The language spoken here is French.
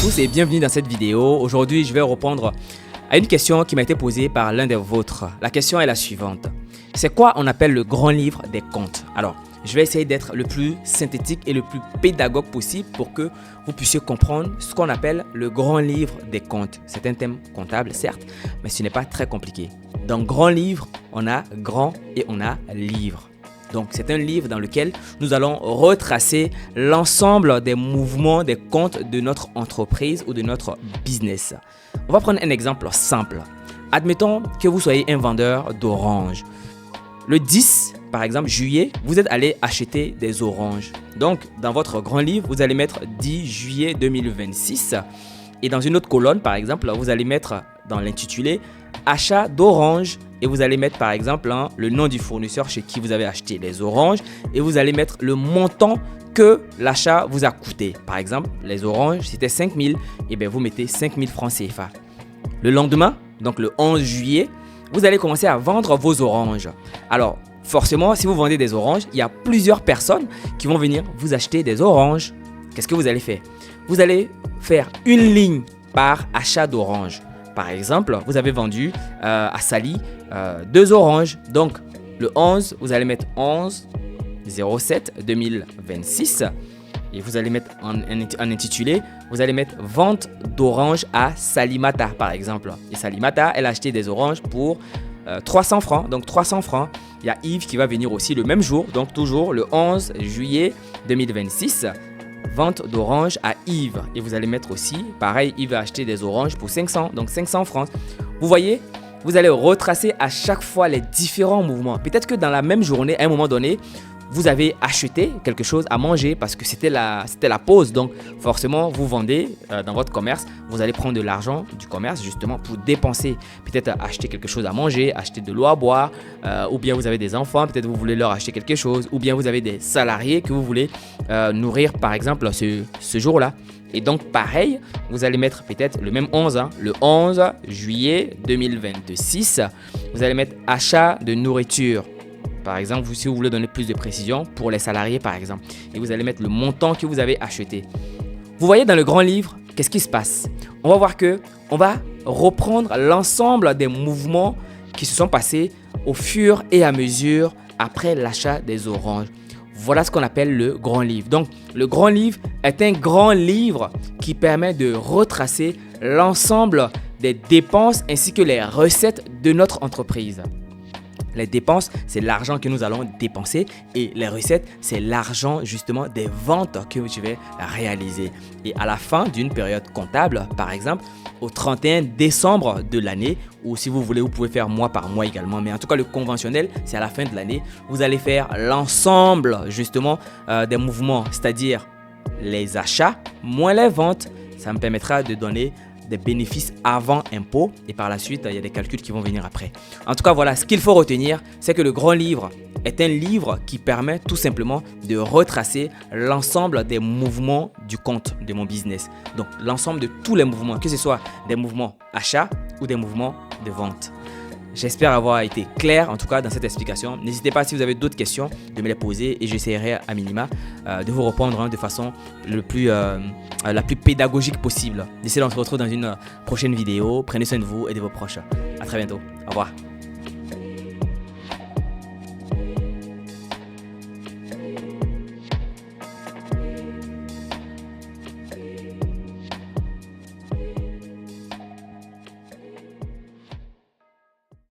tous et bienvenue dans cette vidéo. Aujourd'hui, je vais répondre à une question qui m'a été posée par l'un des vôtres. La question est la suivante. C'est quoi on appelle le grand livre des comptes? Alors, je vais essayer d'être le plus synthétique et le plus pédagogue possible pour que vous puissiez comprendre ce qu'on appelle le grand livre des comptes. C'est un thème comptable, certes, mais ce n'est pas très compliqué. Dans grand livre, on a grand et on a livre. Donc, c'est un livre dans lequel nous allons retracer l'ensemble des mouvements des comptes de notre entreprise ou de notre business. On va prendre un exemple simple. Admettons que vous soyez un vendeur d'oranges. Le 10, par exemple, juillet, vous êtes allé acheter des oranges. Donc, dans votre grand livre, vous allez mettre 10 juillet 2026. Et dans une autre colonne, par exemple, vous allez mettre dans l'intitulé achat d'oranges. Et vous allez mettre par exemple le nom du fournisseur chez qui vous avez acheté les oranges. Et vous allez mettre le montant que l'achat vous a coûté. Par exemple, les oranges, c'était 5 000. Et bien, vous mettez 5 000 francs CFA. Le lendemain, donc le 11 juillet, vous allez commencer à vendre vos oranges. Alors, forcément, si vous vendez des oranges, il y a plusieurs personnes qui vont venir vous acheter des oranges. Qu'est-ce que vous allez faire? Vous allez faire une ligne par achat d'oranges. Par exemple, vous avez vendu à Sally 2 oranges. Donc, le 11, vous allez mettre 11 07 2026. Et vous allez mettre en intitulé, vous allez mettre vente d'oranges à Salimata, par exemple. Et Salimata, elle a acheté des oranges pour 300 francs. Donc, 300 francs. Il y a Yves qui va venir aussi le même jour. Donc, toujours le 11 juillet 2026. Vente d'oranges à Yves. Et vous allez mettre aussi, pareil, Yves a acheté des oranges pour 500, donc 500 francs. Vous voyez, vous allez retracer à chaque fois les différents mouvements. Peut-être que dans la même journée, à un moment donné, vous avez acheté quelque chose à manger parce que c'était la pause. Donc, forcément, vous vendez dans votre commerce. Vous allez prendre de l'argent du commerce justement pour dépenser. Peut-être acheter quelque chose à manger, acheter de l'eau à boire. Ou bien vous avez des enfants, peut-être vous voulez leur acheter quelque chose. Ou bien vous avez des salariés que vous voulez nourrir par exemple ce jour-là. Et donc, pareil, vous allez mettre peut-être le même 11, le 11 juillet 2026. Vous allez mettre achat de nourriture. Par exemple, si vous voulez donner plus de précision pour les salariés, par exemple. Et vous allez mettre le montant que vous avez acheté. Vous voyez dans le grand livre, qu'est-ce qui se passe? On va voir qu'on va reprendre l'ensemble des mouvements qui se sont passés au fur et à mesure après l'achat des oranges. Voilà ce qu'on appelle le grand livre. Donc, le grand livre est un grand livre qui permet de retracer l'ensemble des dépenses ainsi que les recettes de notre entreprise. Les dépenses, c'est l'argent que nous allons dépenser et les recettes, c'est l'argent justement des ventes que je vais réaliser. Et à la fin d'une période comptable, par exemple, au 31 décembre de l'année, ou si vous voulez, vous pouvez faire mois par mois également, mais en tout cas, le conventionnel, c'est à la fin de l'année, vous allez faire l'ensemble justement des mouvements, c'est-à-dire les achats moins les ventes. Ça me permettra de donner des bénéfices avant impôt et par la suite, il y a des calculs qui vont venir après. En tout cas, voilà, ce qu'il faut retenir, c'est que le grand livre est un livre qui permet tout simplement de retracer l'ensemble des mouvements du compte de mon business. Donc, l'ensemble de tous les mouvements, que ce soit des mouvements achats ou des mouvements de vente. J'espère avoir été clair en tout cas dans cette explication. N'hésitez pas si vous avez d'autres questions de me les poser et j'essaierai à minima de vous répondre de façon la plus pédagogique possible. D'ici là, on se retrouve dans une prochaine vidéo. Prenez soin de vous et de vos proches. À très bientôt. Au revoir.